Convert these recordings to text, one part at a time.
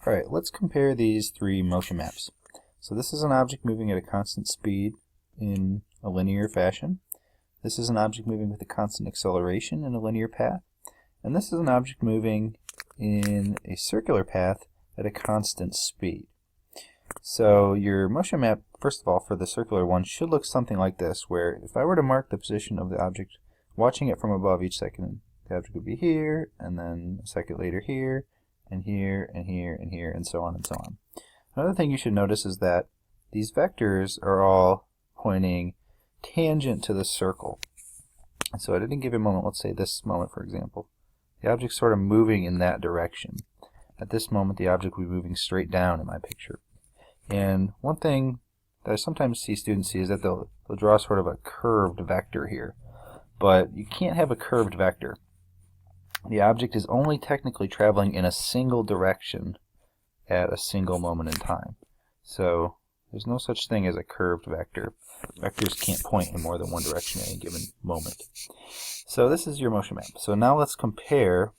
Alright, let's compare these three motion maps. So this is an object moving at a constant speed in a linear fashion. This is an object moving with a constant acceleration in a linear path. And this is an object moving in a circular path at a constant speed. So your motion map, first of all, for the circular one should look something like this, where if I were to mark the position of the object, watching it from above each second, the object would be here, and then a second later here, and here, and here, and here, and so on and so on. Another thing you should notice is that these vectors are all pointing tangent to the circle. So at any given moment, let's say this moment for example, the object's sort of moving in that direction. At this moment the object will be moving straight down in my picture. And one thing that I sometimes see students see is that they'll draw sort of a curved vector here. But you can't have a curved vector. The object is only technically traveling in a single direction at a single moment in time. So there's no such thing as a curved vector. Vectors can't point in more than one direction at any given moment. So this is your motion map. So now let's compare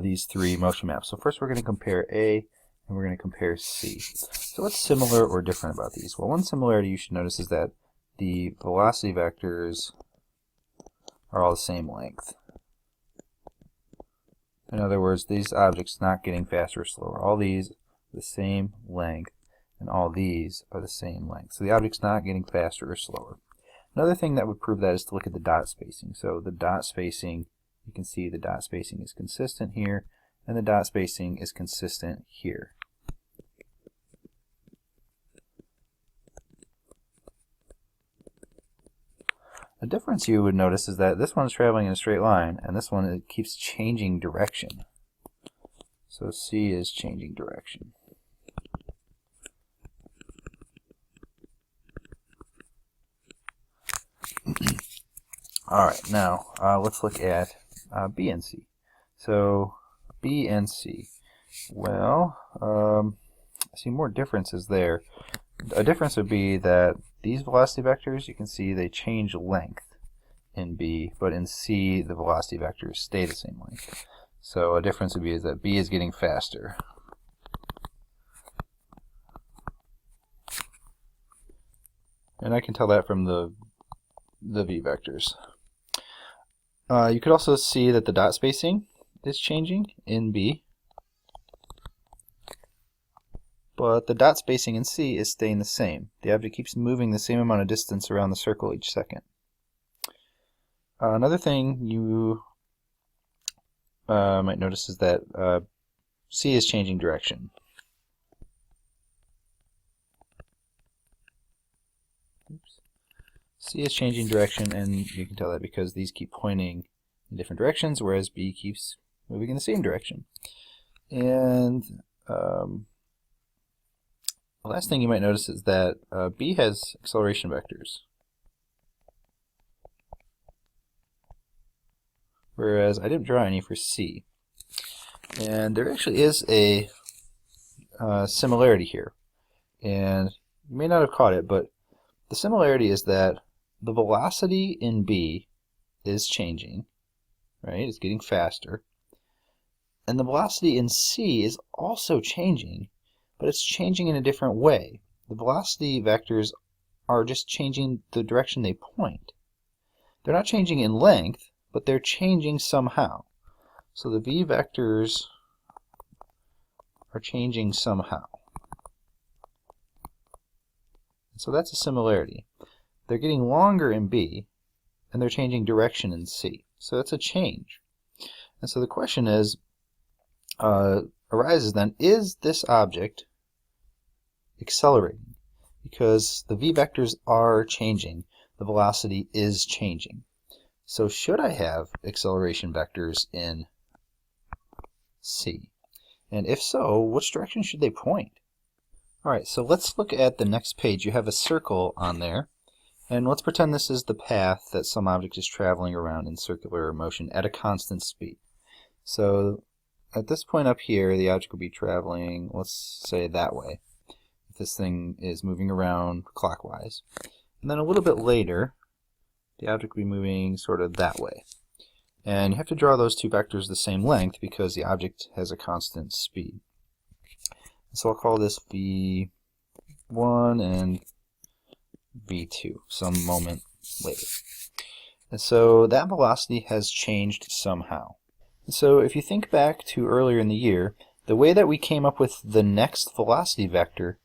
these three motion maps. So first we're going to compare A and we're going to compare C. So what's similar or different about these? Well, one similarity you should notice is that the velocity vectors are all the same length. In other words, these objects not getting faster or slower. All these are the same length, and all these are the same length. So the object's not getting faster or slower. Another thing that would prove that is to look at the dot spacing. So the dot spacing, you can see the dot spacing is consistent here, and the dot spacing is consistent here. The difference you would notice is that this one's traveling in a straight line, and this one it keeps changing direction. So C is changing direction. Alright, now let's look at B and C. So B and C. Well, I see more differences there. A difference would be that these velocity vectors, you can see they change length in B, but in C the velocity vectors stay the same length. So a difference would be is that B is getting faster. And I can tell that from the V vectors. You could also see that the dot spacing is changing in B, but the dot spacing in C is staying the same. The object keeps moving the same amount of distance around the circle each second. Another thing you might notice is that C is changing direction. Oops. C is changing direction, and you can tell that because these keep pointing in different directions, whereas B keeps moving in the same direction. And the last thing you might notice is that B has acceleration vectors, whereas I didn't draw any for C. And there actually is a similarity here, and you may not have caught it, but the similarity is that the velocity in B is changing, right? It's getting faster. And the velocity in C is also changing, but it's changing in a different way. The velocity vectors are just changing the direction they point. They're not changing in length, but they're changing somehow. So the V vectors are changing somehow. So that's a similarity. They're getting longer in B, and they're changing direction in C. So that's a change. And so the question is, arises then, is this object accelerating? Because the V vectors are changing, the velocity is changing. So should I have acceleration vectors in C? And if so, which direction should they point? Alright, so let's look at the next page. You have a circle on there, and let's pretend this is the path that some object is traveling around in circular motion at a constant speed. So at this point up here, the object will be traveling, let's say that way, if this thing is moving around clockwise. And then a little bit later, the object will be moving sort of that way. And you have to draw those two vectors the same length because the object has a constant speed. So I'll call this V1 and V2 some moment later. And so that velocity has changed somehow. And so if you think back to earlier in the year, the way that we came up with the next velocity vector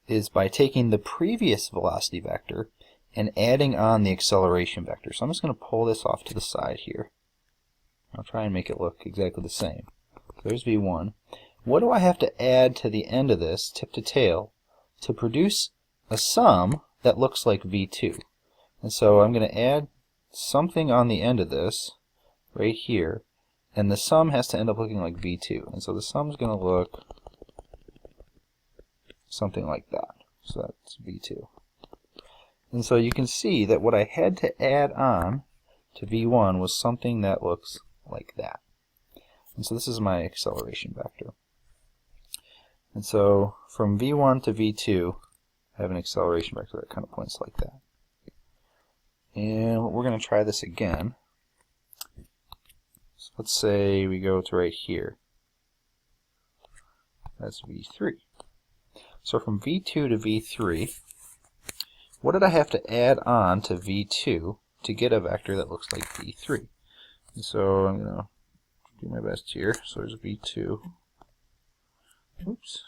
is by taking the previous velocity vector and adding on the acceleration vector. So I'm just going to pull this off to the side here. I'll try and make it look exactly the same. So there's V1. What do I have to add to the end of this, tip to tail, to produce a sum that looks like V2? And so I'm going to add something on the end of this right here, and the sum has to end up looking like V2. And so the sum is going to look something like that. So that's V2. And so you can see that what I had to add on to V1 was something that looks like that. And so this is my acceleration vector. And so from V1 to V2, I have an acceleration vector that kind of points like that. And we're going to try this again. So let's say we go to right here. That's V3. So from V2 to V3, what did I have to add on to V2 to get a vector that looks like V3? And so I'm going to do my best here. So there's V2. Oops.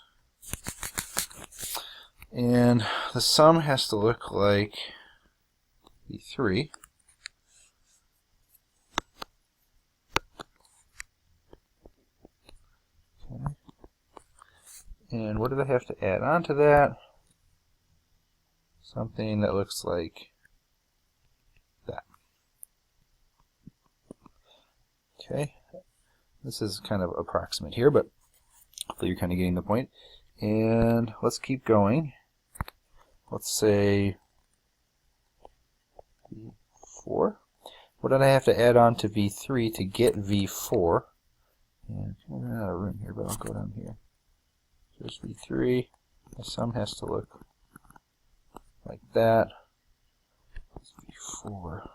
And the sum has to look like V3. Okay. And what did I have to add on to that? Something that looks like that. Okay. This is kind of approximate here, but hopefully you're kind of getting the point. And let's keep going. Let's say V4. What did I have to add on to V3 to get V4? And I'm running out of room here, but I'll go down here. There's V3. My sum has to look like that. It's V4.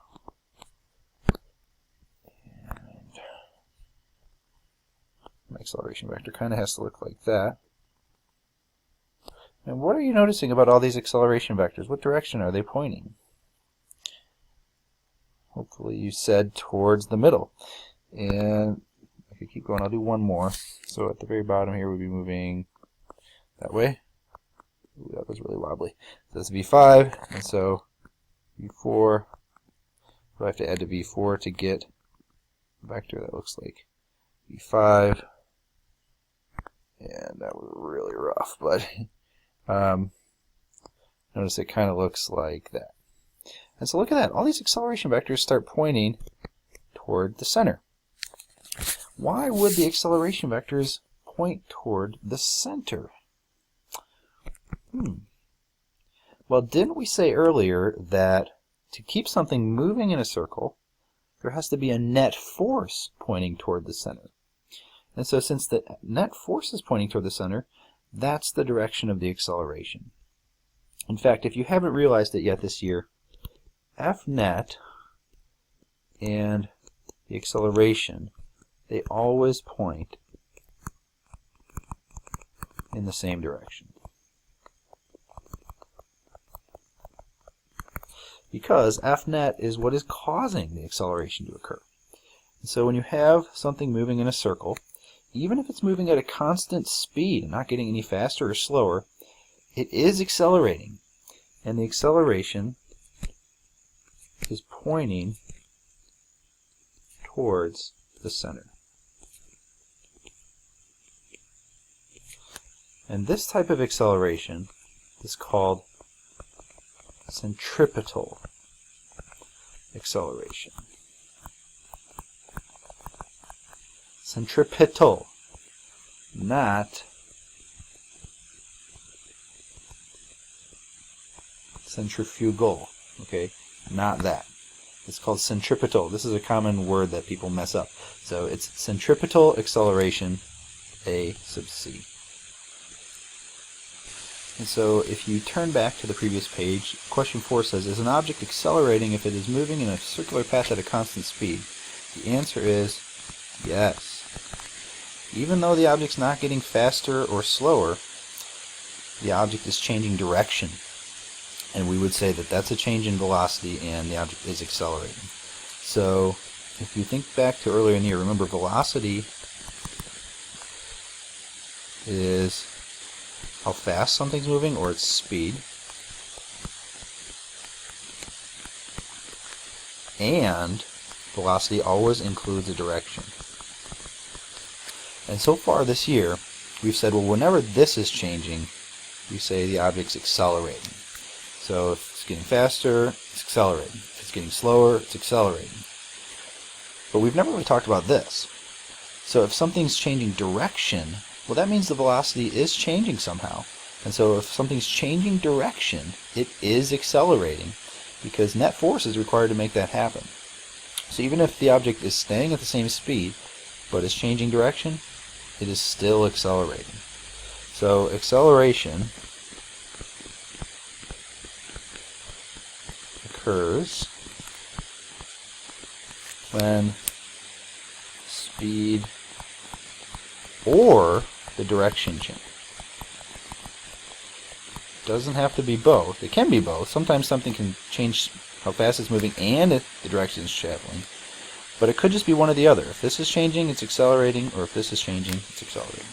And my acceleration vector kind of has to look like that. And what are you noticing about all these acceleration vectors? What direction are they pointing? Hopefully you said towards the middle. And I could keep going. I'll do one more. So at the very bottom here we'll be moving that way. Ooh, that was really wobbly. So that's V5, and so V4. I have to add to V4 to get a vector that looks like V5. And that was really rough, but notice it kind of looks like that. And so look at that. All these acceleration vectors start pointing toward the center. Why would the acceleration vectors point toward the center? Well, didn't we say earlier that to keep something moving in a circle, there has to be a net force pointing toward the center? And so since the net force is pointing toward the center, that's the direction of the acceleration. In fact, if you haven't realized it yet this year, F net and the acceleration, they always point in the same direction. Because F net is what is causing the acceleration to occur. And so when you have something moving in a circle, even if it's moving at a constant speed and not getting any faster or slower, it is accelerating. And the acceleration is pointing towards the center. And this type of acceleration is called centripetal acceleration. Centripetal, not centrifugal, okay? Not that. It's called centripetal. This is a common word that people mess up. So it's centripetal acceleration, A sub c. And so if you turn back to the previous page, question 4 says, is an object accelerating if it is moving in a circular path at a constant speed? The answer is yes. Even though the object's not getting faster or slower, the object is changing direction. And we would say that that's a change in velocity and the object is accelerating. So if you think back to earlier in the year, remember velocity is how fast something's moving, or its speed. And velocity always includes a direction. And so far this year, we've said, well, whenever this is changing, we say the object's accelerating. So if it's getting faster, it's accelerating. If it's getting slower, it's accelerating. But we've never really talked about this. So if something's changing direction, well, that means the velocity is changing somehow. And so if something's changing direction, it is accelerating, because net force is required to make that happen. So even if the object is staying at the same speed, but is changing direction, it is still accelerating. So acceleration occurs when speed or the direction change. It doesn't have to be both. It can be both. Sometimes something can change how fast it's moving and the direction it's traveling. But it could just be one or the other. If this is changing, it's accelerating, or if this is changing, it's accelerating.